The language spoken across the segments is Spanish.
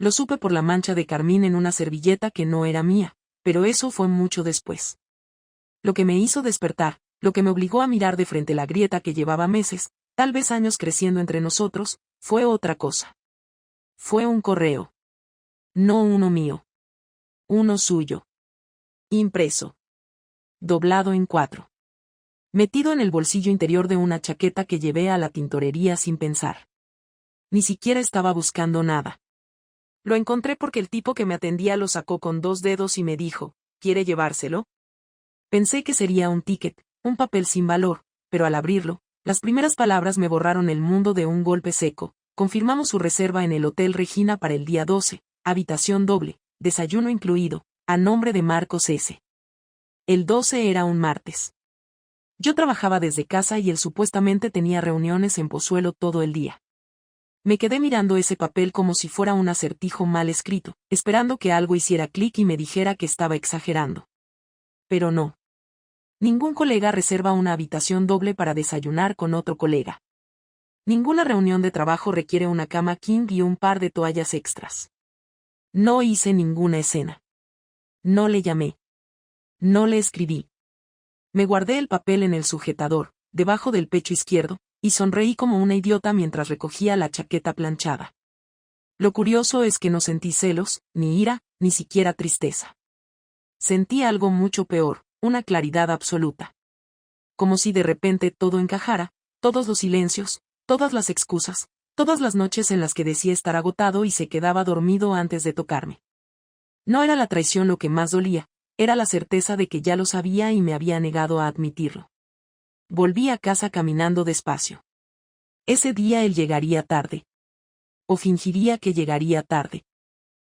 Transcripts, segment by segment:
Lo supe por la mancha de carmín en una servilleta que no era mía, pero eso fue mucho después. Lo que me hizo despertar, lo que me obligó a mirar de frente la grieta que llevaba meses, tal vez años creciendo entre nosotros, fue otra cosa. Fue un correo. No uno mío. Uno suyo. Impreso. Doblado en 4. Metido en el bolsillo interior de una chaqueta que llevé a la tintorería sin pensar. Ni siquiera estaba buscando nada. Lo encontré porque el tipo que me atendía lo sacó con 2 dedos y me dijo, ¿quiere llevárselo? Pensé que sería un ticket, un papel sin valor, pero al abrirlo, las primeras palabras me borraron el mundo de un golpe seco. Confirmamos su reserva en el Hotel Regina para el día 12, habitación doble, desayuno incluido, a nombre de Marcos S. El 12 era un martes. Yo trabajaba desde casa y él supuestamente tenía reuniones en Pozuelo todo el día. Me quedé mirando ese papel como si fuera un acertijo mal escrito, esperando que algo hiciera clic y me dijera que estaba exagerando. Pero no. Ningún colega reserva una habitación doble para desayunar con otro colega. Ninguna reunión de trabajo requiere una cama king y un par de toallas extras. No hice ninguna escena. No le llamé. No le escribí. Me guardé el papel en el sujetador, debajo del pecho izquierdo, y sonreí como una idiota mientras recogía la chaqueta planchada. Lo curioso es que no sentí celos, ni ira, ni siquiera tristeza. Sentí algo mucho peor, una claridad absoluta. Como si de repente todo encajara, todos los silencios, todas las excusas, todas las noches en las que decía estar agotado y se quedaba dormido antes de tocarme. No era la traición lo que más dolía, era la certeza de que ya lo sabía y me había negado a admitirlo. Volví a casa caminando despacio. Ese día él llegaría tarde. O fingiría que llegaría tarde.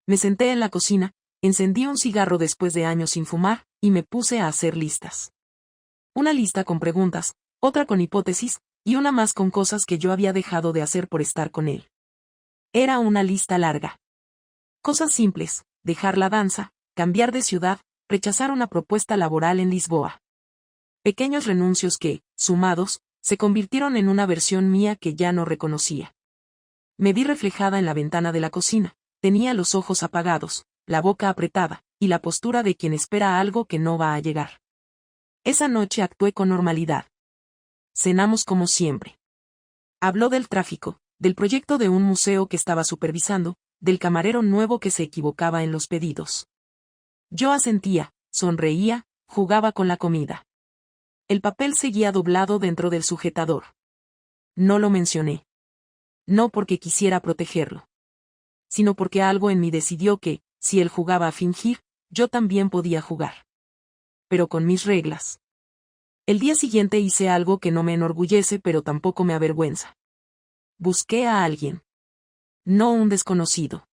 Me senté en la cocina, encendí un cigarro después de años sin fumar, y me puse a hacer listas. Una lista con preguntas, otra con hipótesis, y una más con cosas que yo había dejado de hacer por estar con él. Era una lista larga. Cosas simples, dejar la danza, cambiar de ciudad, rechazar una propuesta laboral en Lisboa. Pequeños renuncios que, sumados, se convirtieron en una versión mía que ya no reconocía. Me vi reflejada en la ventana de la cocina, tenía los ojos apagados, la boca apretada, y la postura de quien espera algo que no va a llegar. Esa noche actué con normalidad. Cenamos como siempre. Habló del tráfico, del proyecto de un museo que estaba supervisando, del camarero nuevo que se equivocaba en los pedidos. Yo asentía, sonreía, jugaba con la comida. El papel seguía doblado dentro del sujetador. No lo mencioné. No porque quisiera protegerlo. Sino porque algo en mí decidió que, si él jugaba a fingir, yo también podía jugar. Pero con mis reglas. El día siguiente hice algo que no me enorgullece pero tampoco me avergüenza. Busqué a alguien. No un desconocido.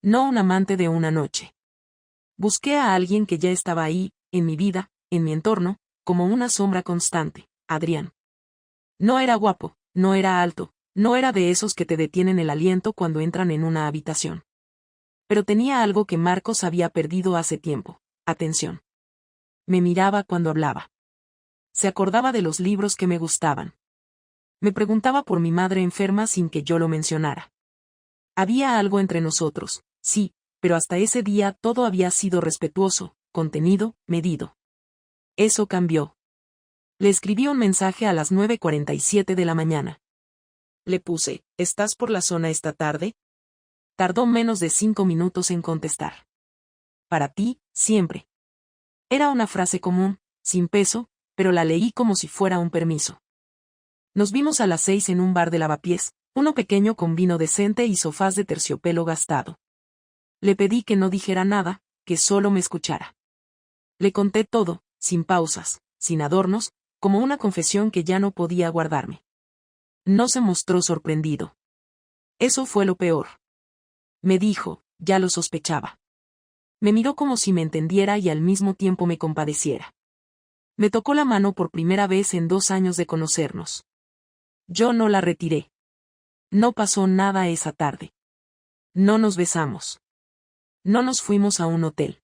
No un amante de una noche. Busqué a alguien que ya estaba ahí, en mi vida, en mi entorno, como una sombra constante, Adrián. No era guapo, no era alto, no era de esos que te detienen el aliento cuando entran en una habitación. Pero tenía algo que Marcos había perdido hace tiempo, atención. Me miraba cuando hablaba. Se acordaba de los libros que me gustaban. Me preguntaba por mi madre enferma sin que yo lo mencionara. Había algo entre nosotros, sí, pero hasta ese día todo había sido respetuoso, contenido, medido. Eso cambió. Le escribí un mensaje a las 9:47 de la mañana. Le puse, ¿estás por la zona esta tarde? Tardó menos de 5 minutos en contestar. Para ti, siempre. Era una frase común, sin peso, pero la leí como si fuera un permiso. Nos vimos a las 6 en un bar de Lavapiés, uno pequeño con vino decente y sofás de terciopelo gastado. Le pedí que no dijera nada, que solo me escuchara. Le conté todo, sin pausas, sin adornos, como una confesión que ya no podía guardarme. No se mostró sorprendido. Eso fue lo peor. Me dijo, ya lo sospechaba. Me miró como si me entendiera y al mismo tiempo me compadeciera. Me tocó la mano por primera vez en 2 años de conocernos. Yo no la retiré. No pasó nada esa tarde. No nos besamos. No nos fuimos a un hotel.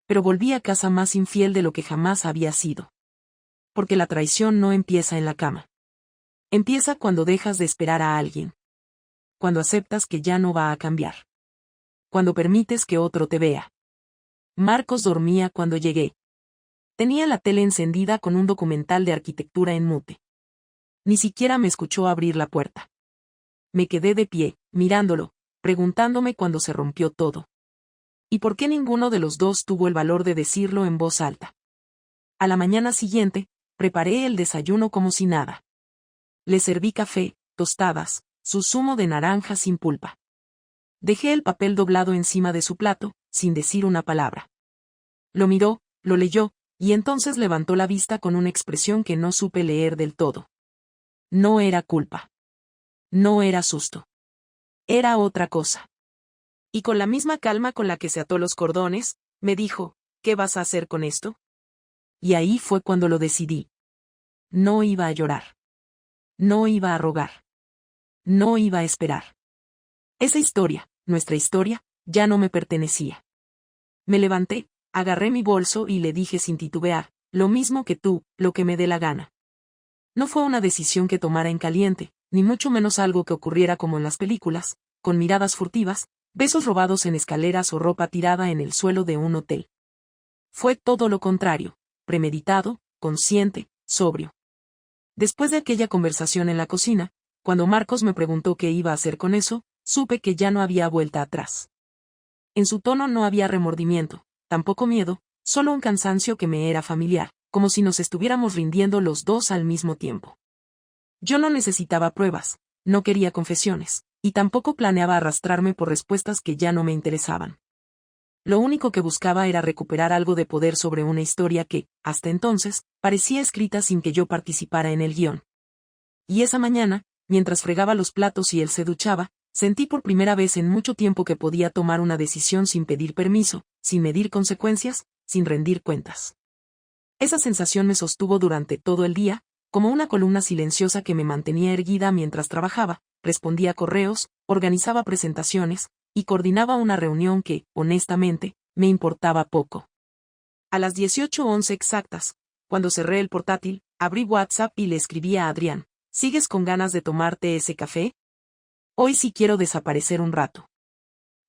Pero volví a casa más infiel de lo que jamás había sido. Porque la traición no empieza en la cama. Empieza cuando dejas de esperar a alguien. Cuando aceptas que ya no va a cambiar. cuando permites que otro te vea. Marcos dormía cuando llegué. Tenía la tele encendida con un documental de arquitectura en mute. Ni siquiera me escuchó abrir la puerta. Me quedé de pie, mirándolo, preguntándome cuándo se rompió todo. ¿Y por qué ninguno de los dos tuvo el valor de decirlo en voz alta? A la mañana siguiente, preparé el desayuno como si nada. Le serví café, tostadas, su zumo de naranja sin pulpa. Dejé el papel doblado encima de su plato, sin decir una palabra. Lo miró, lo leyó, y entonces levantó la vista con una expresión que no supe leer del todo. No era culpa. No era susto. Era otra cosa. Y con la misma calma con la que se ató los cordones, me dijo, ¿qué vas a hacer con esto? Y ahí fue cuando lo decidí. No iba a llorar. No iba a rogar. No iba a esperar. Esa historia, nuestra historia, ya no me pertenecía. Me levanté, agarré mi bolso y le dije sin titubear, lo mismo que tú, lo que me dé la gana. No fue una decisión que tomara en caliente, ni mucho menos algo que ocurriera como en las películas, con miradas furtivas, besos robados en escaleras o ropa tirada en el suelo de un hotel. Fue todo lo contrario, premeditado, consciente, sobrio. Después de aquella conversación en la cocina, cuando Marcos me preguntó qué iba a hacer con eso, supe que ya no había vuelta atrás. En su tono no había remordimiento, tampoco miedo, solo un cansancio que me era familiar, como si nos estuviéramos rindiendo los dos al mismo tiempo. Yo no necesitaba pruebas, no quería confesiones, y tampoco planeaba arrastrarme por respuestas que ya no me interesaban. Lo único que buscaba era recuperar algo de poder sobre una historia que, hasta entonces, parecía escrita sin que yo participara en el guión. Y esa mañana, mientras fregaba los platos y él se duchaba, sentí por primera vez en mucho tiempo que podía tomar una decisión sin pedir permiso, sin medir consecuencias, sin rendir cuentas. Esa sensación me sostuvo durante todo el día, como una columna silenciosa que me mantenía erguida mientras trabajaba, respondía correos, organizaba presentaciones, y coordinaba una reunión que, honestamente, me importaba poco. A las 18:11 exactas, cuando cerré el portátil, abrí WhatsApp y le escribí a Adrián, ¿sigues con ganas de tomarte ese café? Hoy sí quiero desaparecer un rato.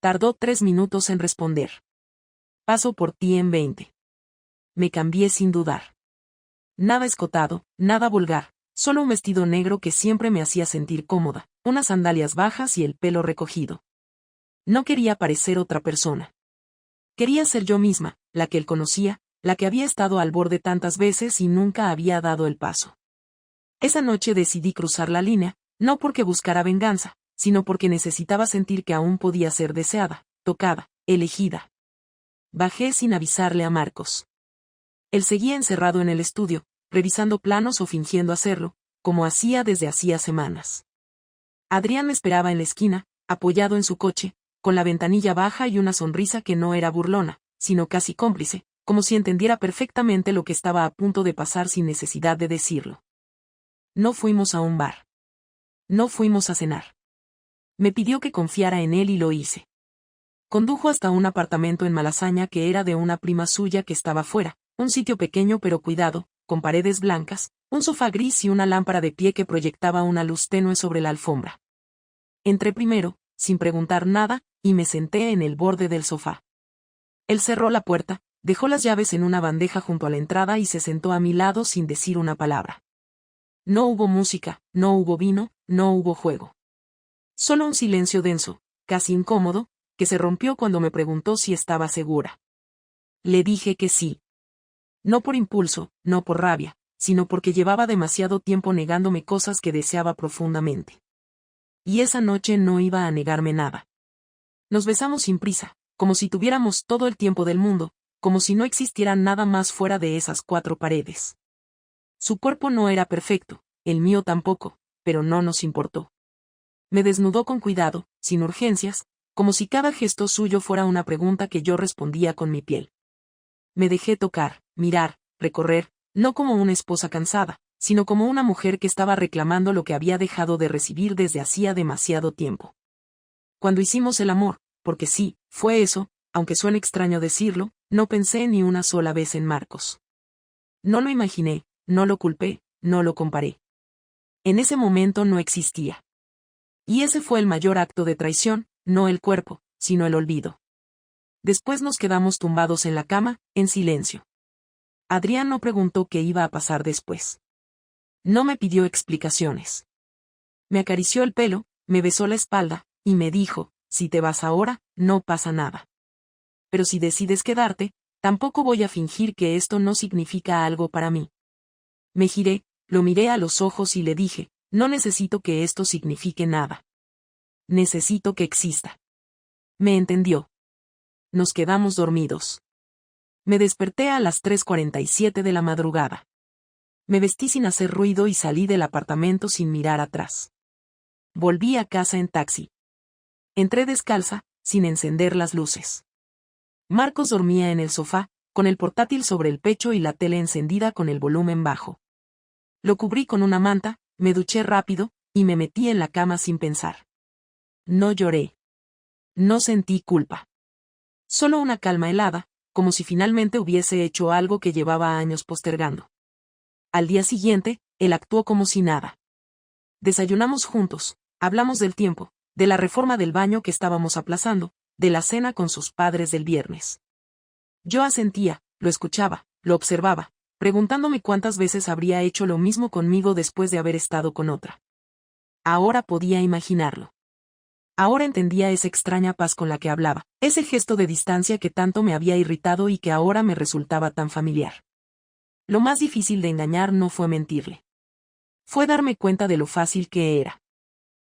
Tardó 3 minutos en responder. Paso por ti en 20. Me cambié sin dudar. Nada escotado, nada vulgar, solo un vestido negro que siempre me hacía sentir cómoda, unas sandalias bajas y el pelo recogido. No quería parecer otra persona. Quería ser yo misma, la que él conocía, la que había estado al borde tantas veces y nunca había dado el paso. Esa noche decidí cruzar la línea, no porque buscara venganza, sino porque necesitaba sentir que aún podía ser deseada, tocada, elegida. Bajé sin avisarle a Marcos. Él seguía encerrado en el estudio, revisando planos o fingiendo hacerlo, como hacía desde hacía semanas. Adrián me esperaba en la esquina, apoyado en su coche, con la ventanilla baja y una sonrisa que no era burlona, sino casi cómplice, como si entendiera perfectamente lo que estaba a punto de pasar sin necesidad de decirlo. No fuimos a un bar. No fuimos a cenar. Me pidió que confiara en él y lo hice. Condujo hasta un apartamento en Malasaña que era de una prima suya que estaba fuera, un sitio pequeño pero cuidado, con paredes blancas, un sofá gris y una lámpara de pie que proyectaba una luz tenue sobre la alfombra. Entré primero, sin preguntar nada, y me senté en el borde del sofá. Él cerró la puerta, dejó las llaves en una bandeja junto a la entrada y se sentó a mi lado sin decir una palabra. No hubo música, no hubo vino, no hubo juego. Solo un silencio denso, casi incómodo, que se rompió cuando me preguntó si estaba segura. Le dije que sí. No por impulso, no por rabia, sino porque llevaba demasiado tiempo negándome cosas que deseaba profundamente. Y esa noche no iba a negarme nada. Nos besamos sin prisa, como si tuviéramos todo el tiempo del mundo, como si no existiera nada más fuera de esas 4 paredes. Su cuerpo no era perfecto, el mío tampoco, pero no nos importó. Me desnudó con cuidado, sin urgencias, como si cada gesto suyo fuera una pregunta que yo respondía con mi piel. Me dejé tocar, mirar, recorrer, no como una esposa cansada, sino como una mujer que estaba reclamando lo que había dejado de recibir desde hacía demasiado tiempo. Cuando hicimos el amor, porque sí, fue eso, aunque suene extraño decirlo, no pensé ni una sola vez en Marcos. No lo imaginé, no lo culpé, no lo comparé. En ese momento no existía. Y ese fue el mayor acto de traición, no el cuerpo, sino el olvido. Después nos quedamos tumbados en la cama, en silencio. Adrián no preguntó qué iba a pasar después. No me pidió explicaciones. Me acarició el pelo, me besó la espalda, y me dijo, si te vas ahora, no pasa nada. Pero si decides quedarte, tampoco voy a fingir que esto no significa algo para mí. Me giré, lo miré a los ojos y le dije, no necesito que esto signifique nada. Necesito que exista. Me entendió. Nos quedamos dormidos. Me desperté a las 3:47 de la madrugada. Me vestí sin hacer ruido y salí del apartamento sin mirar atrás. Volví a casa en taxi. Entré descalza, sin encender las luces. Marcos dormía en el sofá, con el portátil sobre el pecho y la tele encendida con el volumen bajo. Lo cubrí con una manta, me duché rápido, y me metí en la cama sin pensar. No lloré. No sentí culpa. Solo una calma helada, como si finalmente hubiese hecho algo que llevaba años postergando. Al día siguiente, él actuó como si nada. Desayunamos juntos, hablamos del tiempo, de la reforma del baño que estábamos aplazando, de la cena con sus padres del viernes. Yo asentía, lo escuchaba, lo observaba, preguntándome cuántas veces habría hecho lo mismo conmigo después de haber estado con otra. Ahora podía imaginarlo. Ahora entendía esa extraña paz con la que hablaba, ese gesto de distancia que tanto me había irritado y que ahora me resultaba tan familiar. Lo más difícil de engañar no fue mentirle. Fue darme cuenta de lo fácil que era.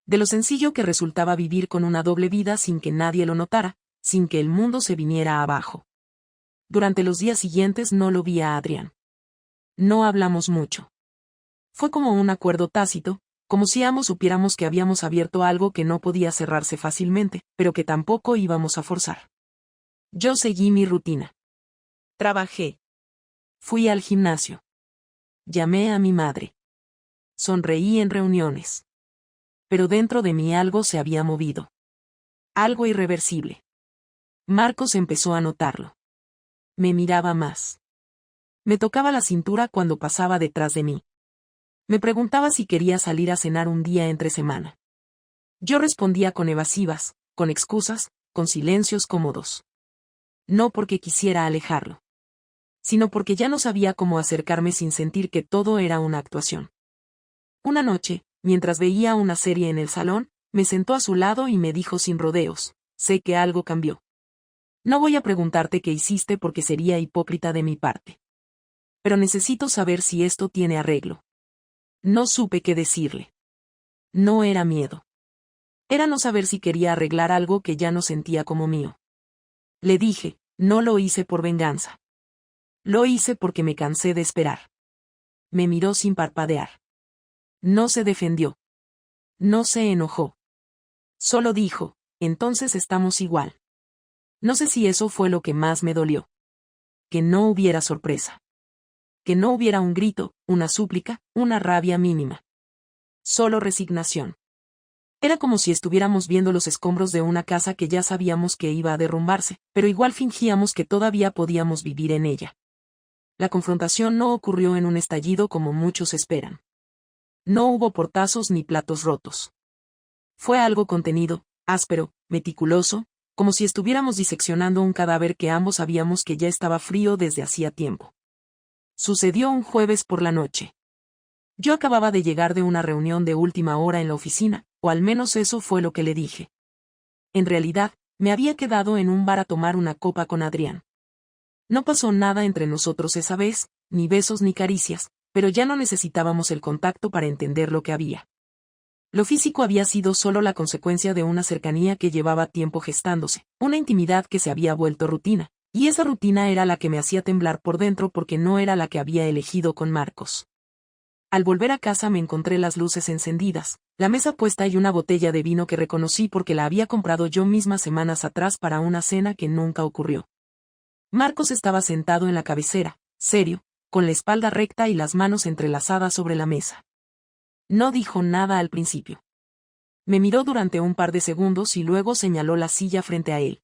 De lo sencillo que resultaba vivir con una doble vida sin que nadie lo notara, sin que el mundo se viniera abajo. Durante los días siguientes no lo vi a Adrián. No hablamos mucho. Fue como un acuerdo tácito, como si ambos supiéramos que habíamos abierto algo que no podía cerrarse fácilmente, pero que tampoco íbamos a forzar. Yo seguí mi rutina. Trabajé. Fui al gimnasio. Llamé a mi madre. Sonreí en reuniones. Pero dentro de mí algo se había movido. Algo irreversible. Marcos empezó a notarlo. Me miraba más. Me tocaba la cintura cuando pasaba detrás de mí. Me preguntaba si quería salir a cenar un día entre semana. Yo respondía con evasivas, con excusas, con silencios cómodos. No porque quisiera alejarlo, sino porque ya no sabía cómo acercarme sin sentir que todo era una actuación. Una noche, mientras veía una serie en el salón, me sentó a su lado y me dijo sin rodeos, sé que algo cambió. No voy a preguntarte qué hiciste porque sería hipócrita de mi parte. Pero necesito saber si esto tiene arreglo. No supe qué decirle. No era miedo. Era no saber si quería arreglar algo que ya no sentía como mío. Le dije, no lo hice por venganza. Lo hice porque me cansé de esperar. Me miró sin parpadear. No se defendió. No se enojó. Solo dijo, entonces estamos igual. No sé si eso fue lo que más me dolió. Que no hubiera sorpresa. Que no hubiera un grito, una súplica, una rabia mínima. Solo resignación. Era como si estuviéramos viendo los escombros de una casa que ya sabíamos que iba a derrumbarse, pero igual fingíamos que todavía podíamos vivir en ella. La confrontación no ocurrió en un estallido como muchos esperan. No hubo portazos ni platos rotos. Fue algo contenido, áspero, meticuloso, como si estuviéramos diseccionando un cadáver que ambos sabíamos que ya estaba frío desde hacía tiempo. Sucedió un jueves por la noche. Yo acababa de llegar de una reunión de última hora en la oficina, o al menos eso fue lo que le dije. En realidad, me había quedado en un bar a tomar una copa con Adrián. No pasó nada entre nosotros esa vez, ni besos ni caricias, pero ya no necesitábamos el contacto para entender lo que había. Lo físico había sido solo la consecuencia de una cercanía que llevaba tiempo gestándose, una intimidad que se había vuelto rutina, y esa rutina era la que me hacía temblar por dentro porque no era la que había elegido con Marcos. Al volver a casa me encontré las luces encendidas, la mesa puesta y una botella de vino que reconocí porque la había comprado yo misma semanas atrás para una cena que nunca ocurrió. Marcos estaba sentado en la cabecera, serio, con la espalda recta y las manos entrelazadas sobre la mesa. No dijo nada al principio. Me miró durante un par de segundos y luego señaló la silla frente a él.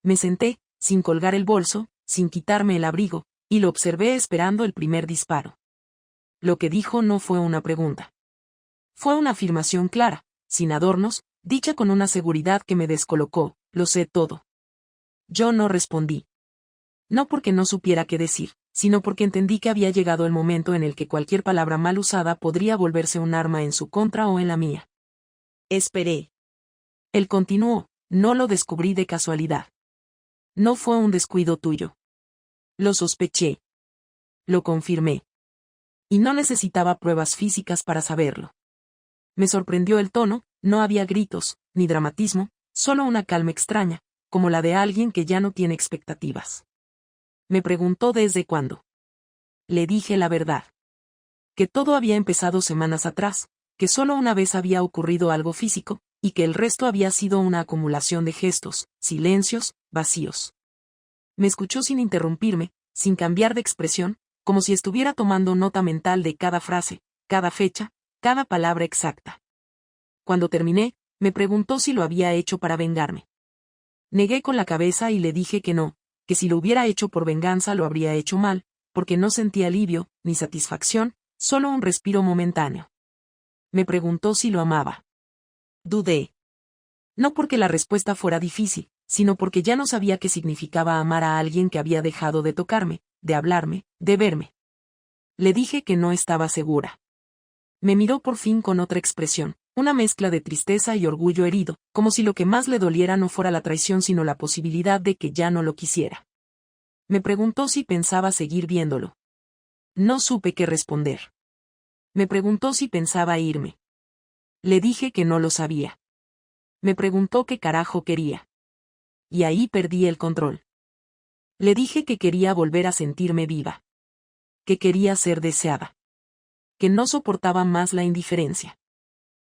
Me senté, sin colgar el bolso, sin quitarme el abrigo, y lo observé esperando el primer disparo. Lo que dijo no fue una pregunta. Fue una afirmación clara, sin adornos, dicha con una seguridad que me descolocó, lo sé todo. Yo no respondí. No porque no supiera qué decir, sino porque entendí que había llegado el momento en el que cualquier palabra mal usada podría volverse un arma en su contra o en la mía. Esperé. Él continuó, no lo descubrí de casualidad. No fue un descuido tuyo. Lo sospeché. Lo confirmé. Y no necesitaba pruebas físicas para saberlo. Me sorprendió el tono, no había gritos, ni dramatismo, solo una calma extraña, como la de alguien que ya no tiene expectativas. Me preguntó desde cuándo. Le dije la verdad. Que todo había empezado semanas atrás, que solo una vez había ocurrido algo físico, y que el resto había sido una acumulación de gestos, silencios, vacíos. Me escuchó sin interrumpirme, sin cambiar de expresión, como si estuviera tomando nota mental de cada frase, cada fecha, cada palabra exacta. Cuando terminé, me preguntó si lo había hecho para vengarme. Negué con la cabeza y le dije que no, que si lo hubiera hecho por venganza lo habría hecho mal, porque no sentía alivio, ni satisfacción, solo un respiro momentáneo. Me preguntó si lo amaba. Dudé. No porque la respuesta fuera difícil, sino porque ya no sabía qué significaba amar a alguien que había dejado de tocarme, de hablarme, de verme. Le dije que no estaba segura. Me miró por fin con otra expresión, una mezcla de tristeza y orgullo herido, como si lo que más le doliera no fuera la traición sino la posibilidad de que ya no lo quisiera. Me preguntó si pensaba seguir viéndolo. No supe qué responder. Me preguntó si pensaba irme. Le dije que no lo sabía. Me preguntó qué carajo quería. Y ahí perdí el control. Le dije que quería volver a sentirme viva. Que quería ser deseada. Que no soportaba más la indiferencia.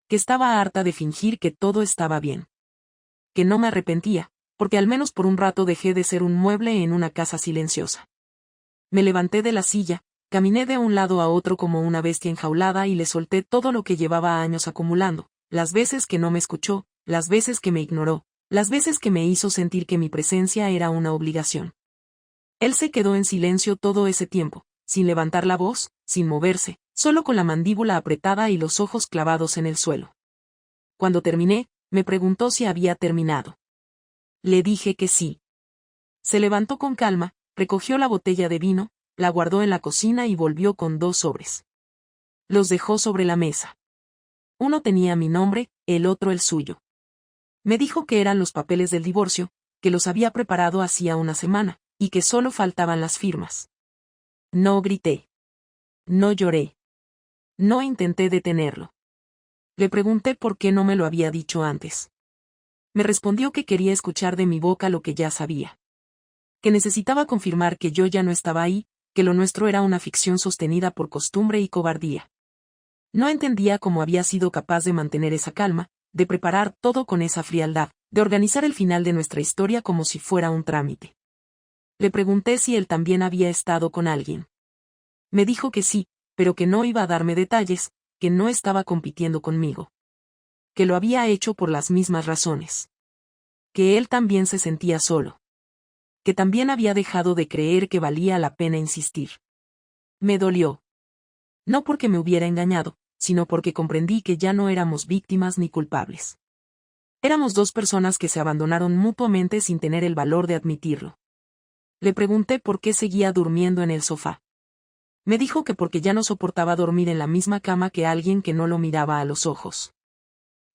Que estaba harta de fingir que todo estaba bien. Que no me arrepentía, porque al menos por un rato dejé de ser un mueble en una casa silenciosa. Me levanté de la silla, caminé de un lado a otro como una bestia enjaulada y le solté todo lo que llevaba años acumulando, las veces que no me escuchó, las veces que me ignoró, las veces que me hizo sentir que mi presencia era una obligación. Él se quedó en silencio todo ese tiempo, sin levantar la voz, sin moverse, solo con la mandíbula apretada y los ojos clavados en el suelo. Cuando terminé, me preguntó si había terminado. Le dije que sí. Se levantó con calma, recogió la botella de vino, la guardó en la cocina y volvió con 2 sobres. Los dejó sobre la mesa. Uno tenía mi nombre, el otro el suyo. Me dijo que eran los papeles del divorcio, que los había preparado hacía una semana, y que solo faltaban las firmas. No grité. No lloré. No intenté detenerlo. Le pregunté por qué no me lo había dicho antes. Me respondió que quería escuchar de mi boca lo que ya sabía. Que necesitaba confirmar que yo ya no estaba ahí, que lo nuestro era una ficción sostenida por costumbre y cobardía. No entendía cómo había sido capaz de mantener esa calma, de preparar todo con esa frialdad, de organizar el final de nuestra historia como si fuera un trámite. Le pregunté si él también había estado con alguien. Me dijo que sí, pero que no iba a darme detalles, que no estaba compitiendo conmigo. Que lo había hecho por las mismas razones. Que él también se sentía solo. Que también había dejado de creer que valía la pena insistir. Me dolió. No porque me hubiera engañado, sino porque comprendí que ya no éramos víctimas ni culpables. Éramos 2 personas que se abandonaron mutuamente sin tener el valor de admitirlo. Le pregunté por qué seguía durmiendo en el sofá. Me dijo que porque ya no soportaba dormir en la misma cama que alguien que no lo miraba a los ojos.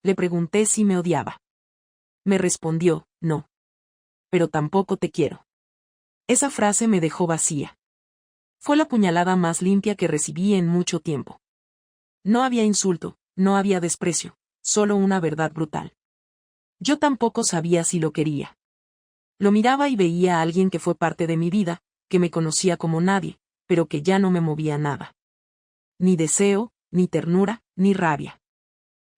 Le pregunté si me odiaba. Me respondió, no. Pero tampoco te quiero. Esa frase me dejó vacía. Fue la puñalada más limpia que recibí en mucho tiempo. No había insulto, no había desprecio, solo una verdad brutal. Yo tampoco sabía si lo quería. Lo miraba y veía a alguien que fue parte de mi vida, que me conocía como nadie, pero que ya no me movía nada. Ni deseo, ni ternura, ni rabia.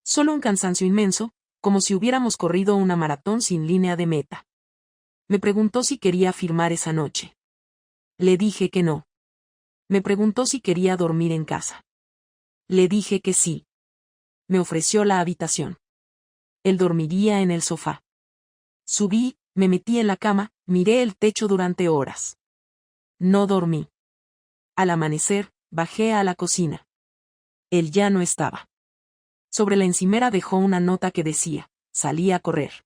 Solo un cansancio inmenso, como si hubiéramos corrido una maratón sin línea de meta. Me preguntó si quería firmar esa noche. Le dije que no. Me preguntó si quería dormir en casa. Le dije que sí. Me ofreció la habitación. Él dormiría en el sofá. Subí, me metí en la cama, miré el techo durante horas. No dormí. Al amanecer, bajé a la cocina. Él ya no estaba. Sobre la encimera dejó una nota que decía, salí a correr.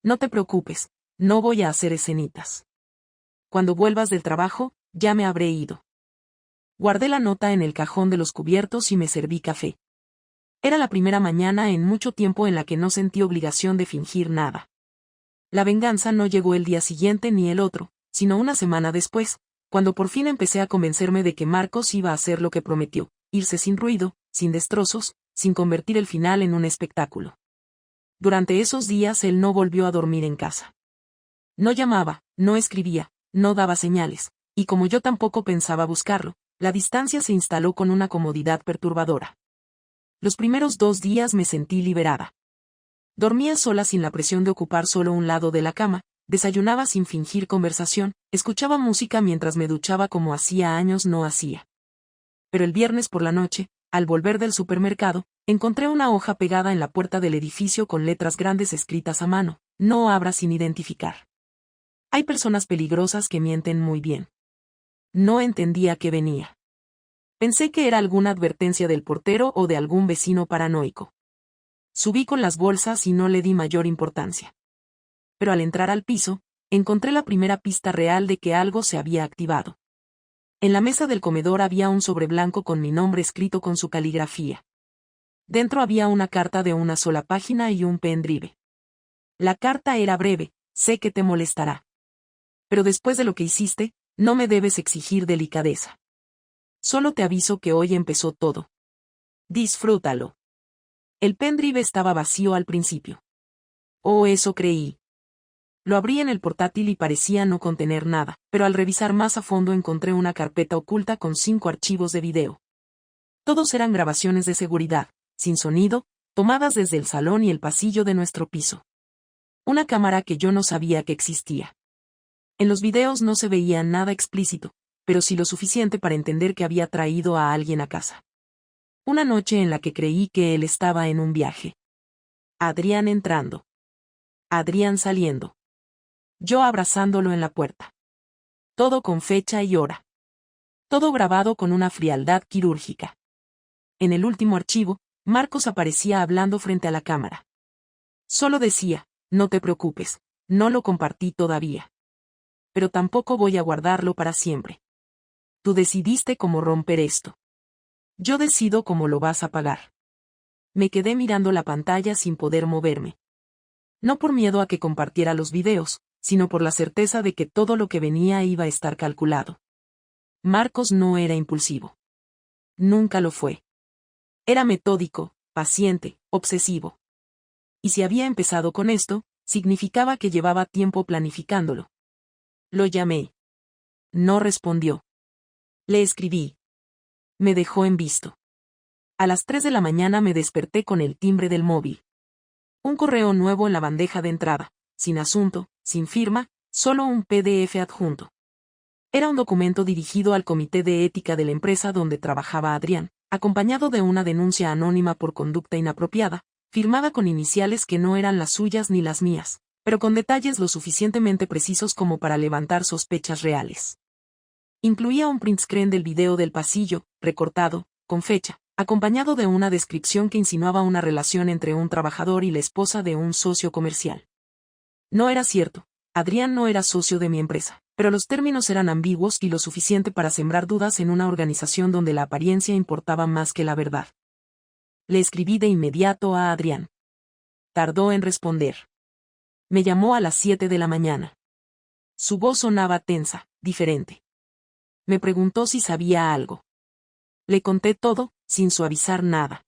No te preocupes, no voy a hacer escenitas. Cuando vuelvas del trabajo, ya me habré ido. Guardé la nota en el cajón de los cubiertos y me serví café. Era la primera mañana en mucho tiempo en la que no sentí obligación de fingir nada. La venganza no llegó el día siguiente ni el otro, sino una semana después, cuando por fin empecé a convencerme de que Marcos iba a hacer lo que prometió, irse sin ruido, sin destrozos, sin convertir el final en un espectáculo. Durante esos días él no volvió a dormir en casa. No llamaba, no escribía, no daba señales, y como yo tampoco pensaba buscarlo, la distancia se instaló con una comodidad perturbadora. Los primeros 2 días me sentí liberada. Dormía sola sin la presión de ocupar solo un lado de la cama, desayunaba sin fingir conversación, escuchaba música mientras me duchaba como hacía años no hacía. Pero el viernes por la noche, al volver del supermercado, encontré una hoja pegada en la puerta del edificio con letras grandes escritas a mano: no abra sin identificar. Hay personas peligrosas que mienten muy bien. No entendía qué venía. Pensé que era alguna advertencia del portero o de algún vecino paranoico. Subí con las bolsas y no le di mayor importancia. Pero al entrar al piso, encontré la primera pista real de que algo se había activado. En la mesa del comedor había un sobre blanco con mi nombre escrito con su caligrafía. Dentro había una carta de una sola página y un pendrive. La carta era breve: sé que te molestará. Pero después de lo que hiciste, no me debes exigir delicadeza. Solo te aviso que hoy empezó todo. Disfrútalo. El pendrive estaba vacío al principio. Oh, eso creí. Lo abrí en el portátil y parecía no contener nada, pero al revisar más a fondo encontré una carpeta oculta con 5 archivos de video. Todos eran grabaciones de seguridad, sin sonido, tomadas desde el salón y el pasillo de nuestro piso. Una cámara que yo no sabía que existía. En los videos no se veía nada explícito, pero sí lo suficiente para entender que había traído a alguien a casa. Una noche en la que creí que él estaba en un viaje. Adrián entrando. Adrián saliendo. Yo abrazándolo en la puerta. Todo con fecha y hora. Todo grabado con una frialdad quirúrgica. En el último archivo, Marcos aparecía hablando frente a la cámara. Solo decía: no te preocupes, no lo compartí todavía. Pero tampoco voy a guardarlo para siempre. Tú decidiste cómo romper esto. Yo decido cómo lo vas a pagar. Me quedé mirando la pantalla sin poder moverme. No por miedo a que compartiera los videos, sino por la certeza de que todo lo que venía iba a estar calculado. Marcos no era impulsivo. Nunca lo fue. Era metódico, paciente, obsesivo. Y si había empezado con esto, significaba que llevaba tiempo planificándolo. Lo llamé. No respondió. Le escribí. Me dejó en visto. A las 3 de la mañana me desperté con el timbre del móvil. Un correo nuevo en la bandeja de entrada, sin asunto, sin firma, solo un PDF adjunto. Era un documento dirigido al comité de ética de la empresa donde trabajaba Adrián, acompañado de una denuncia anónima por conducta inapropiada, firmada con iniciales que no eran las suyas ni las mías, pero con detalles lo suficientemente precisos como para levantar sospechas reales. Incluía un print screen del video del pasillo, recortado, con fecha, acompañado de una descripción que insinuaba una relación entre un trabajador y la esposa de un socio comercial. No era cierto, Adrián no era socio de mi empresa, pero los términos eran ambiguos y lo suficiente para sembrar dudas en una organización donde la apariencia importaba más que la verdad. Le escribí de inmediato a Adrián. Tardó en responder. Me llamó a las 7 de la mañana. Su voz sonaba tensa, diferente. Me preguntó si sabía algo. Le conté todo, sin suavizar nada.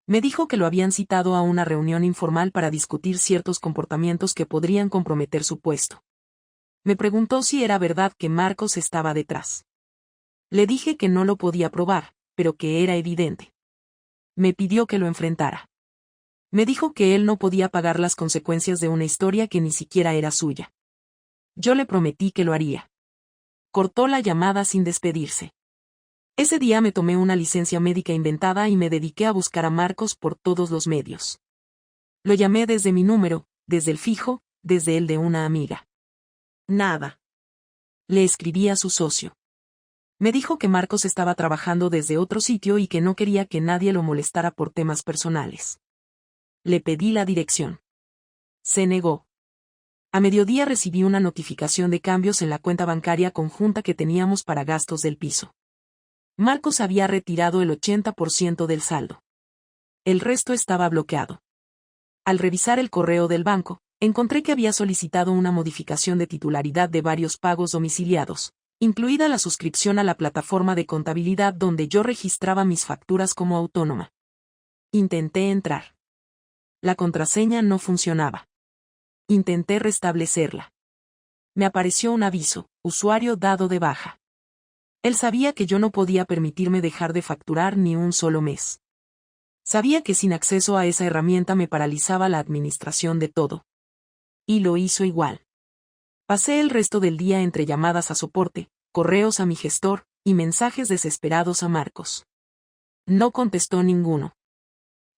Me dijo que lo habían citado a una reunión informal para discutir ciertos comportamientos que podrían comprometer su puesto. Me preguntó si era verdad que Marcos estaba detrás. Le dije que no lo podía probar, pero que era evidente. Me pidió que lo enfrentara. Me dijo que él no podía pagar las consecuencias de una historia que ni siquiera era suya. Yo le prometí que lo haría. Cortó la llamada sin despedirse. Ese día me tomé una licencia médica inventada y me dediqué a buscar a Marcos por todos los medios. Lo llamé desde mi número, desde el fijo, desde el de una amiga. Nada. Le escribí a su socio. Me dijo que Marcos estaba trabajando desde otro sitio y que no quería que nadie lo molestara por temas personales. Le pedí la dirección. Se negó. A mediodía recibí una notificación de cambios en la cuenta bancaria conjunta que teníamos para gastos del piso. Marcos había retirado el 80% del saldo. El resto estaba bloqueado. Al revisar el correo del banco, encontré que había solicitado una modificación de titularidad de varios pagos domiciliados, incluida la suscripción a la plataforma de contabilidad donde yo registraba mis facturas como autónoma. Intenté entrar. La contraseña no funcionaba. Intenté restablecerla. Me apareció un aviso, usuario dado de baja. Él sabía que yo no podía permitirme dejar de facturar ni un solo mes. Sabía que sin acceso a esa herramienta me paralizaba la administración de todo. Y lo hizo igual. Pasé el resto del día entre llamadas a soporte, correos a mi gestor, y mensajes desesperados a Marcos. No contestó ninguno.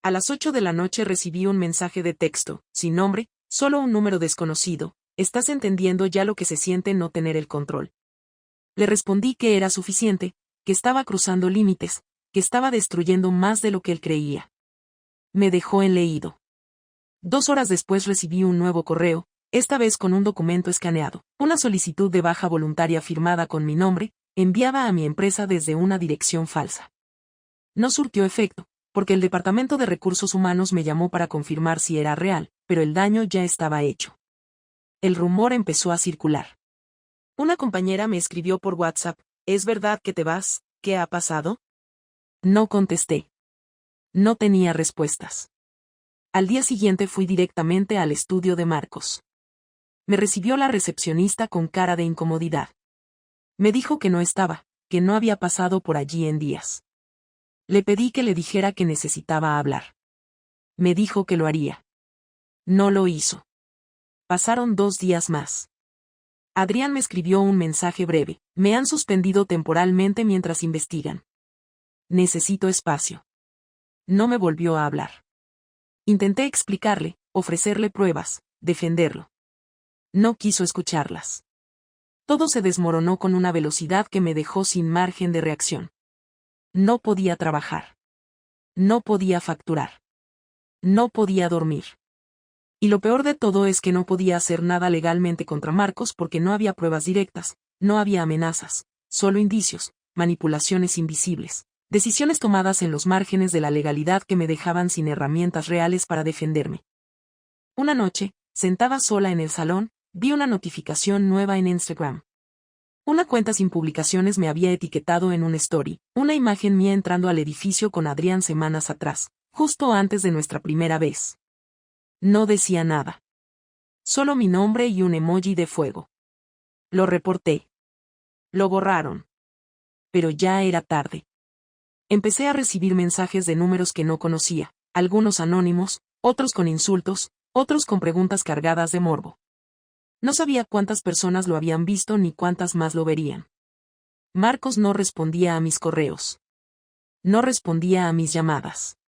A las 8 de la noche recibí un mensaje de texto, sin nombre, solo un número desconocido. ¿Estás entendiendo ya lo que se siente no tener el control? Le respondí que era suficiente, que estaba cruzando límites, que estaba destruyendo más de lo que él creía. Me dejó en leído. 2 horas después recibí un nuevo correo, esta vez con un documento escaneado, una solicitud de baja voluntaria firmada con mi nombre, enviada a mi empresa desde una dirección falsa. No surtió efecto, porque el Departamento de Recursos Humanos me llamó para confirmar si era real, pero el daño ya estaba hecho. El rumor empezó a circular. Una compañera me escribió por WhatsApp, ¿es verdad que te vas? ¿Qué ha pasado? No contesté. No tenía respuestas. Al día siguiente fui directamente al estudio de Marcos. Me recibió la recepcionista con cara de incomodidad. Me dijo que no estaba, que no había pasado por allí en días. Le pedí que le dijera que necesitaba hablar. Me dijo que lo haría. No lo hizo. Pasaron 2 días más. Adrián me escribió un mensaje breve, me han suspendido temporalmente mientras investigan. Necesito espacio. No me volvió a hablar. Intenté explicarle, ofrecerle pruebas, defenderlo. No quiso escucharlas. Todo se desmoronó con una velocidad que me dejó sin margen de reacción. No podía trabajar. No podía facturar. No podía dormir. Y lo peor de todo es que no podía hacer nada legalmente contra Marcos porque no había pruebas directas, no había amenazas, solo indicios, manipulaciones invisibles, decisiones tomadas en los márgenes de la legalidad que me dejaban sin herramientas reales para defenderme. Una noche, sentada sola en el salón, vi una notificación nueva en Instagram. Una cuenta sin publicaciones me había etiquetado en un story, una imagen mía entrando al edificio con Adrián semanas atrás, justo antes de nuestra primera vez. No decía nada. Solo mi nombre y un emoji de fuego. Lo reporté. Lo borraron. Pero ya era tarde. Empecé a recibir mensajes de números que no conocía, algunos anónimos, otros con insultos, otros con preguntas cargadas de morbo. No sabía cuántas personas lo habían visto ni cuántas más lo verían. Marcos no respondía a mis correos. No respondía a mis llamadas.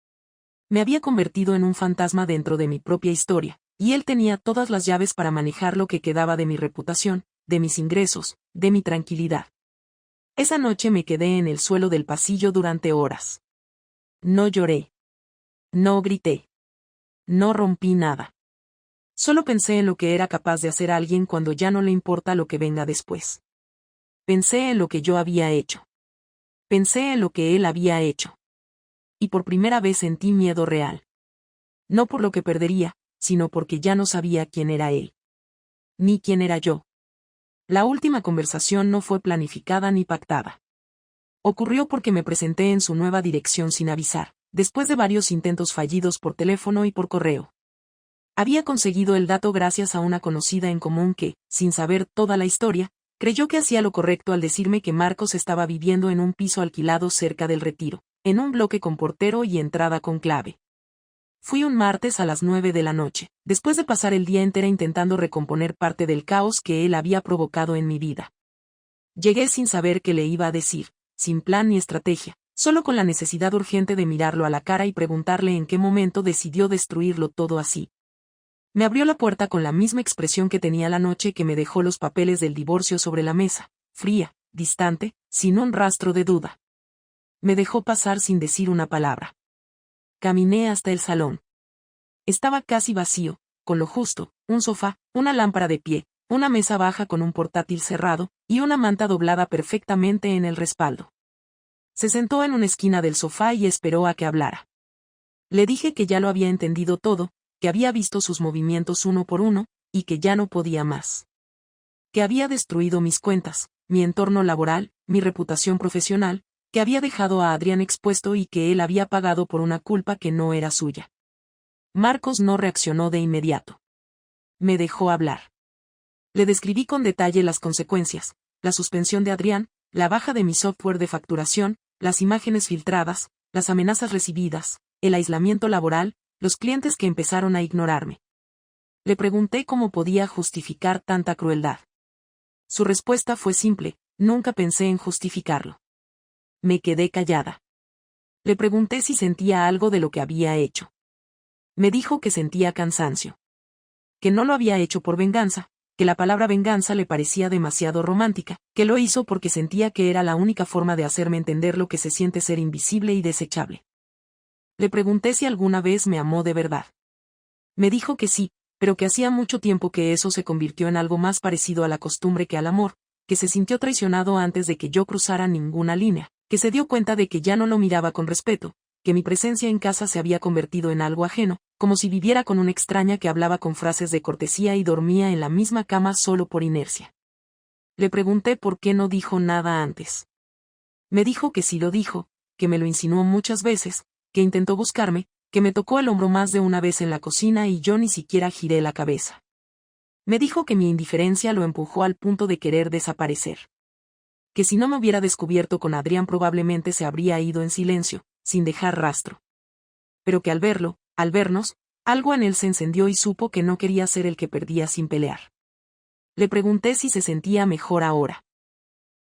Me había convertido en un fantasma dentro de mi propia historia, y él tenía todas las llaves para manejar lo que quedaba de mi reputación, de mis ingresos, de mi tranquilidad. Esa noche me quedé en el suelo del pasillo durante horas. No lloré. No grité. No rompí nada. Solo pensé en lo que era capaz de hacer alguien cuando ya no le importa lo que venga después. Pensé en lo que yo había hecho. Pensé en lo que él había hecho. Y por primera vez sentí miedo real. No por lo que perdería, sino porque ya no sabía quién era él. Ni quién era yo. La última conversación no fue planificada ni pactada. Ocurrió porque me presenté en su nueva dirección sin avisar, después de varios intentos fallidos por teléfono y por correo. Había conseguido el dato gracias a una conocida en común que, sin saber toda la historia, creyó que hacía lo correcto al decirme que Marcos estaba viviendo en un piso alquilado cerca del Retiro, en un bloque con portero y entrada con clave. Fui un martes a las 9 de la noche, después de pasar el día entero intentando recomponer parte del caos que él había provocado en mi vida. Llegué sin saber qué le iba a decir, sin plan ni estrategia, solo con la necesidad urgente de mirarlo a la cara y preguntarle en qué momento decidió destruirlo todo así. Me abrió la puerta con la misma expresión que tenía la noche que me dejó los papeles del divorcio sobre la mesa, fría, distante, sin un rastro de duda. Me dejó pasar sin decir una palabra. Caminé hasta el salón. Estaba casi vacío, con lo justo, un sofá, una lámpara de pie, una mesa baja con un portátil cerrado, y una manta doblada perfectamente en el respaldo. Se sentó en una esquina del sofá y esperó a que hablara. Le dije que ya lo había entendido todo, que había visto sus movimientos uno por uno, y que ya no podía más. Que había destruido mis cuentas, mi entorno laboral, mi reputación profesional, que había dejado a Adrián expuesto y que él había pagado por una culpa que no era suya. Marcos no reaccionó de inmediato. Me dejó hablar. Le describí con detalle las consecuencias, la suspensión de Adrián, la baja de mi software de facturación, las imágenes filtradas, las amenazas recibidas, el aislamiento laboral, los clientes que empezaron a ignorarme. Le pregunté cómo podía justificar tanta crueldad. Su respuesta fue simple: nunca pensé en justificarlo. Me quedé callada. Le pregunté si sentía algo de lo que había hecho. Me dijo que sentía cansancio. Que no lo había hecho por venganza, que la palabra venganza le parecía demasiado romántica, que lo hizo porque sentía que era la única forma de hacerme entender lo que se siente ser invisible y desechable. Le pregunté si alguna vez me amó de verdad. Me dijo que sí, pero que hacía mucho tiempo que eso se convirtió en algo más parecido a la costumbre que al amor, que se sintió traicionado antes de que yo cruzara ninguna línea, que se dio cuenta de que ya no lo miraba con respeto, que mi presencia en casa se había convertido en algo ajeno, como si viviera con una extraña que hablaba con frases de cortesía y dormía en la misma cama solo por inercia. Le pregunté por qué no dijo nada antes. Me dijo que sí lo dijo, que me lo insinuó muchas veces, que intentó buscarme, que me tocó el hombro más de una vez en la cocina y yo ni siquiera giré la cabeza. Me dijo que mi indiferencia lo empujó al punto de querer desaparecer. Que si no me hubiera descubierto con Adrián probablemente se habría ido en silencio, sin dejar rastro. Pero que al verlo, al vernos, algo en él se encendió y supo que no quería ser el que perdía sin pelear. Le pregunté si se sentía mejor ahora.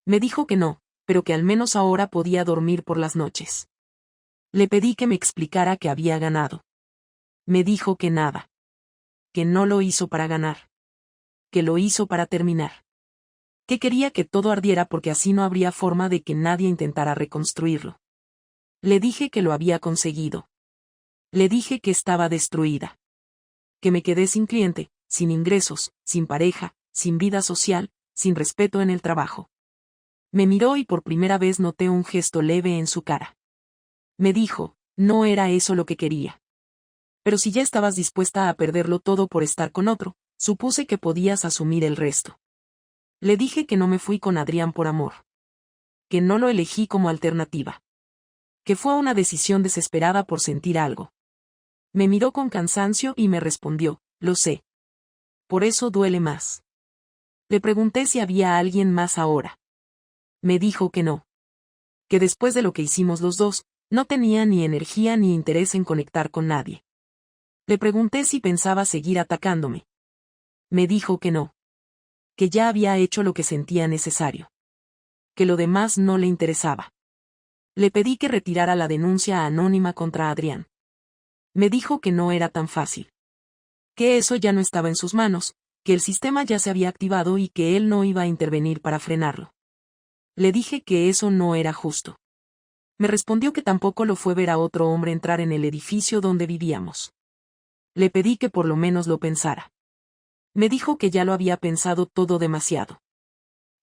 Me dijo que no, pero que al menos ahora podía dormir por las noches. Le pedí que me explicara que había ganado. Me dijo que nada. Que no lo hizo para ganar. Que lo hizo para terminar. Que quería que todo ardiera porque así no habría forma de que nadie intentara reconstruirlo. Le dije que lo había conseguido. Le dije que estaba destruida. Que me quedé sin cliente, sin ingresos, sin pareja, sin vida social, sin respeto en el trabajo. Me miró y por primera vez noté un gesto leve en su cara. Me dijo: no era eso lo que quería. Pero si ya estabas dispuesta a perderlo todo por estar con otro, supuse que podías asumir el resto. Le dije que no me fui con Adrián por amor. Que no lo elegí como alternativa. Que fue una decisión desesperada por sentir algo. Me miró con cansancio y me respondió: lo sé. Por eso duele más. Le pregunté si había alguien más ahora. Me dijo que no. Que después de lo que hicimos los dos, no tenía ni energía ni interés en conectar con nadie. Le pregunté si pensaba seguir atacándome. Me dijo que no. Que ya había hecho lo que sentía necesario. Que lo demás no le interesaba. Le pedí que retirara la denuncia anónima contra Adrián. Me dijo que no era tan fácil. Que eso ya no estaba en sus manos, que el sistema ya se había activado y que él no iba a intervenir para frenarlo. Le dije que eso no era justo. Me respondió que tampoco lo fue ver a otro hombre entrar en el edificio donde vivíamos. Le pedí que por lo menos lo pensara. Me dijo que ya lo había pensado todo demasiado.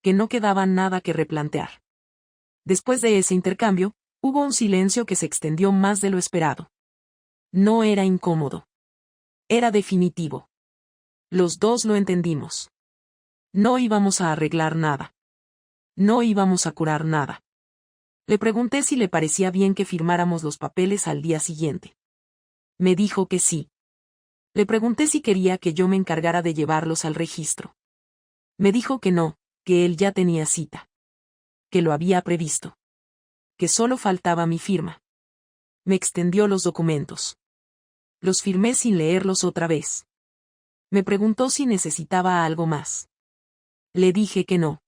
Que no quedaba nada que replantear. Después de ese intercambio, hubo un silencio que se extendió más de lo esperado. No era incómodo. Era definitivo. Los dos lo entendimos. No íbamos a arreglar nada. No íbamos a curar nada. Le pregunté si le parecía bien que firmáramos los papeles al día siguiente. Me dijo que sí. Le pregunté si quería que yo me encargara de llevarlos al registro. Me dijo que no, que él ya tenía cita. Que lo había previsto. Que solo faltaba mi firma. Me extendió los documentos. Los firmé sin leerlos otra vez. Me preguntó si necesitaba algo más. Le dije que no.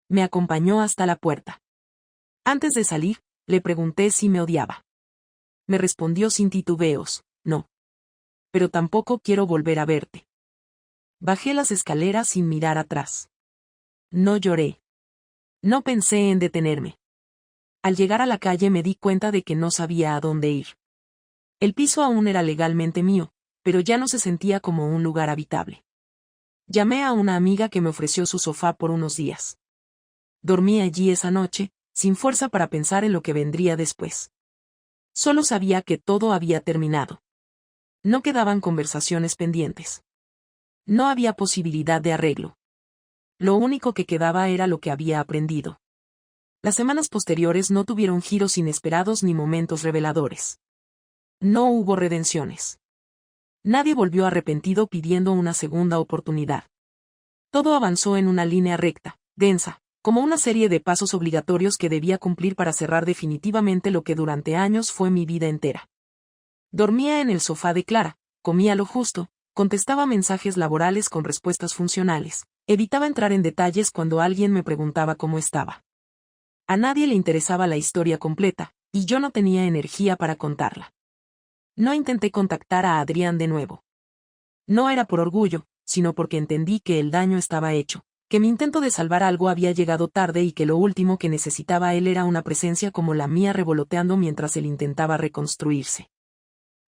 Me acompañó hasta la puerta. Antes de salir, le pregunté si me odiaba. Me respondió sin titubeos: no. Pero tampoco quiero volver a verte. Bajé las escaleras sin mirar atrás. No lloré. No pensé en detenerme. Al llegar a la calle me di cuenta de que no sabía a dónde ir. El piso aún era legalmente mío, pero ya no se sentía como un lugar habitable. Llamé a una amiga que me ofreció su sofá por unos días. Dormí allí esa noche, sin fuerza para pensar en lo que vendría después. Solo sabía que todo había terminado. No quedaban conversaciones pendientes. No había posibilidad de arreglo. Lo único que quedaba era lo que había aprendido. Las semanas posteriores no tuvieron giros inesperados ni momentos reveladores. No hubo redenciones. Nadie volvió arrepentido pidiendo una segunda oportunidad. Todo avanzó en una línea recta, densa, como una serie de pasos obligatorios que debía cumplir para cerrar definitivamente lo que durante años fue mi vida entera. Dormía en el sofá de Clara, comía lo justo, contestaba mensajes laborales con respuestas funcionales, evitaba entrar en detalles cuando alguien me preguntaba cómo estaba. A nadie le interesaba la historia completa, y yo no tenía energía para contarla. No intenté contactar a Adrián de nuevo. No era por orgullo, sino porque entendí que el daño estaba hecho, que mi intento de salvar algo había llegado tarde y que lo último que necesitaba él era una presencia como la mía revoloteando mientras él intentaba reconstruirse.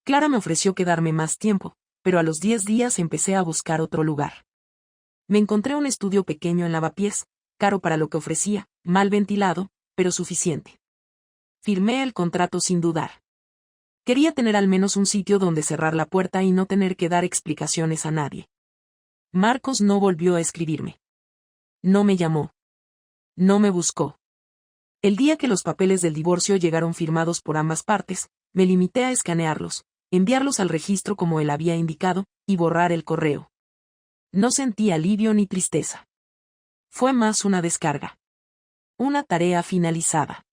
Clara me ofreció quedarme más tiempo, pero a los 10 días empecé a buscar otro lugar. Me encontré un estudio pequeño en Lavapiés, caro para lo que ofrecía, mal ventilado, pero suficiente. Firmé el contrato sin dudar. Quería tener al menos un sitio donde cerrar la puerta y no tener que dar explicaciones a nadie. Marcos no volvió a escribirme. No me llamó. No me buscó. El día que los papeles del divorcio llegaron firmados por ambas partes, me limité a escanearlos, enviarlos al registro como él había indicado, y borrar el correo. No sentí alivio ni tristeza. Fue más una descarga. Una tarea finalizada.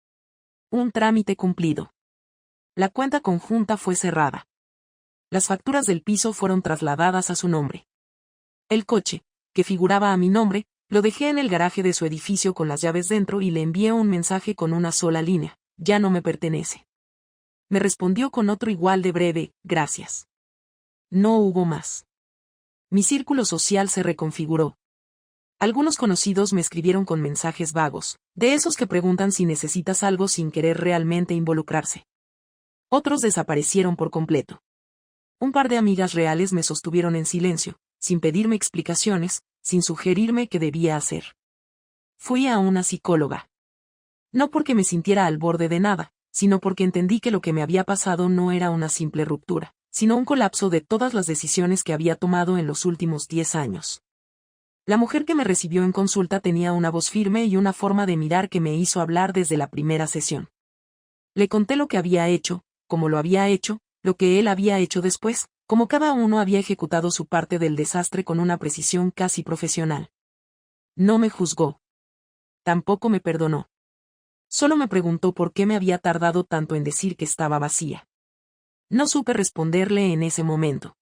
Un trámite cumplido. La cuenta conjunta fue cerrada. Las facturas del piso fueron trasladadas a su nombre. El coche, que figuraba a mi nombre, lo dejé en el garaje de su edificio con las llaves dentro y le envié un mensaje con una sola línea: ya no me pertenece. Me respondió con otro igual de breve: gracias. No hubo más. Mi círculo social se reconfiguró. Algunos conocidos me escribieron con mensajes vagos, de esos que preguntan si necesitas algo sin querer realmente involucrarse. Otros desaparecieron por completo. Un par de amigas reales me sostuvieron en silencio, sin pedirme explicaciones, sin sugerirme qué debía hacer. Fui a una psicóloga. No porque me sintiera al borde de nada, sino porque entendí que lo que me había pasado no era una simple ruptura, sino un colapso de todas las decisiones que había tomado en los últimos 10 años. La mujer que me recibió en consulta tenía una voz firme y una forma de mirar que me hizo hablar desde la primera sesión. Le conté lo que había hecho, cómo lo había hecho, lo que él había hecho después, cómo cada uno había ejecutado su parte del desastre con una precisión casi profesional. No me juzgó. Tampoco me perdonó. Solo me preguntó por qué me había tardado tanto en decir que estaba vacía. No supe responderle en ese momento.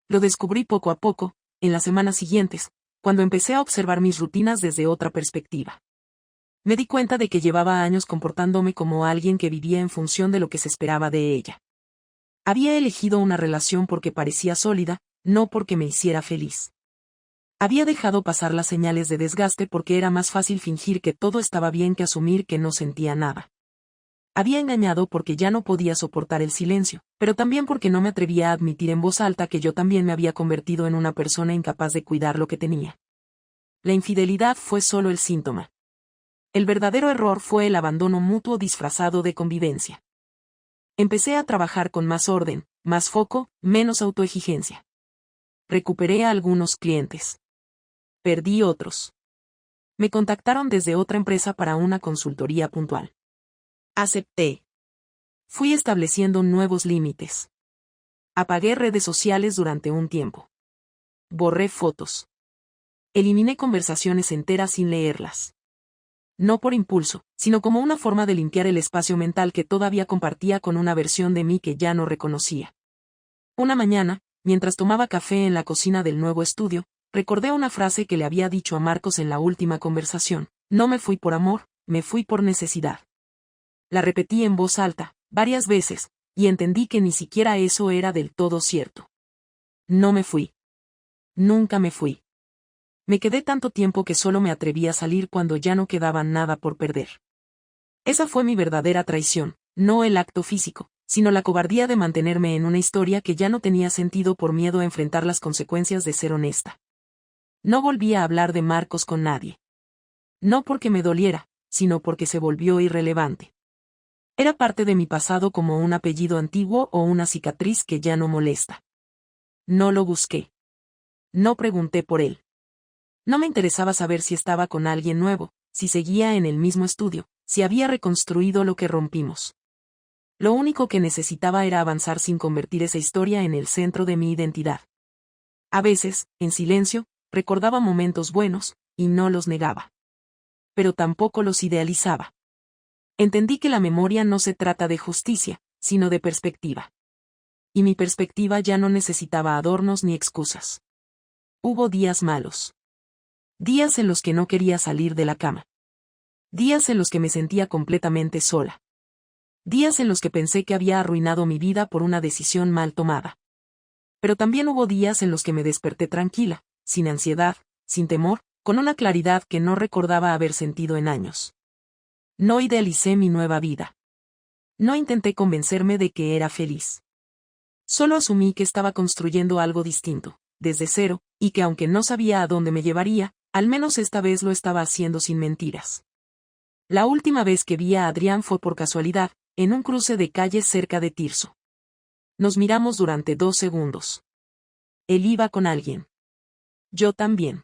Lo descubrí poco a poco, en las semanas siguientes, cuando empecé a observar mis rutinas desde otra perspectiva. Me di cuenta de que llevaba años comportándome como alguien que vivía en función de lo que se esperaba de ella. Había elegido una relación porque parecía sólida, no porque me hiciera feliz. Había dejado pasar las señales de desgaste porque era más fácil fingir que todo estaba bien que asumir que no sentía nada. Había engañado porque ya no podía soportar el silencio, pero también porque no me atrevía a admitir en voz alta que yo también me había convertido en una persona incapaz de cuidar lo que tenía. La infidelidad fue solo el síntoma. El verdadero error fue el abandono mutuo disfrazado de convivencia. Empecé a trabajar con más orden, más foco, menos autoexigencia. Recuperé a algunos clientes. Perdí otros. Me contactaron desde otra empresa para una consultoría puntual. Acepté. Fui estableciendo nuevos límites. Apagué redes sociales durante un tiempo. Borré fotos. Eliminé conversaciones enteras sin leerlas. No por impulso, sino como una forma de limpiar el espacio mental que todavía compartía con una versión de mí que ya no reconocía. Una mañana, mientras tomaba café en la cocina del nuevo estudio, recordé una frase que le había dicho a Marcos en la última conversación: no me fui por amor, me fui por necesidad. La repetí en voz alta, varias veces, y entendí que ni siquiera eso era del todo cierto. No me fui. Nunca me fui. Me quedé tanto tiempo que solo me atreví a salir cuando ya no quedaba nada por perder. Esa fue mi verdadera traición, no el acto físico, sino la cobardía de mantenerme en una historia que ya no tenía sentido por miedo a enfrentar las consecuencias de ser honesta. No volví a hablar de Marcos con nadie. No porque me doliera, sino porque se volvió irrelevante. Era parte de mi pasado como un apellido antiguo o una cicatriz que ya no molesta. No lo busqué. No pregunté por él. No me interesaba saber si estaba con alguien nuevo, si seguía en el mismo estudio, si había reconstruido lo que rompimos. Lo único que necesitaba era avanzar sin convertir esa historia en el centro de mi identidad. A veces, en silencio, recordaba momentos buenos, y no los negaba. Pero tampoco los idealizaba. Entendí que la memoria no se trata de justicia, sino de perspectiva. Y mi perspectiva ya no necesitaba adornos ni excusas. Hubo días malos. Días en los que no quería salir de la cama. Días en los que me sentía completamente sola. Días en los que pensé que había arruinado mi vida por una decisión mal tomada. Pero también hubo días en los que me desperté tranquila, sin ansiedad, sin temor, con una claridad que no recordaba haber sentido en años. No idealicé mi nueva vida. No intenté convencerme de que era feliz. Solo asumí que estaba construyendo algo distinto, desde cero, y que aunque no sabía a dónde me llevaría, al menos esta vez lo estaba haciendo sin mentiras. La última vez que vi a Adrián fue por casualidad, en un cruce de calles cerca de Tirso. Nos miramos durante 2 segundos. Él iba con alguien. Yo también.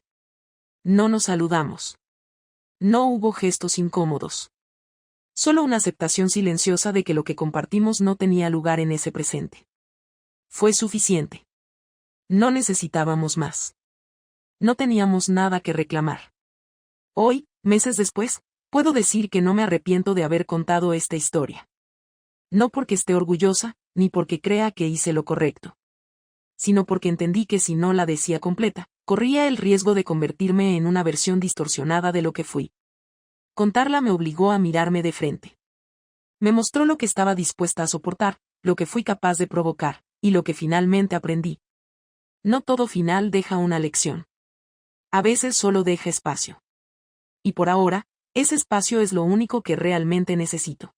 No nos saludamos. No hubo gestos incómodos. Solo una aceptación silenciosa de que lo que compartimos no tenía lugar en ese presente. Fue suficiente. No necesitábamos más. No teníamos nada que reclamar. Hoy, meses después, puedo decir que no me arrepiento de haber contado esta historia. No porque esté orgullosa, ni porque crea que hice lo correcto. Sino porque entendí que si no la decía completa, corría el riesgo de convertirme en una versión distorsionada de lo que fui. Contarla me obligó a mirarme de frente. Me mostró lo que estaba dispuesta a soportar, lo que fui capaz de provocar, y lo que finalmente aprendí. No todo final deja una lección. A veces solo deja espacio. Y por ahora, ese espacio es lo único que realmente necesito.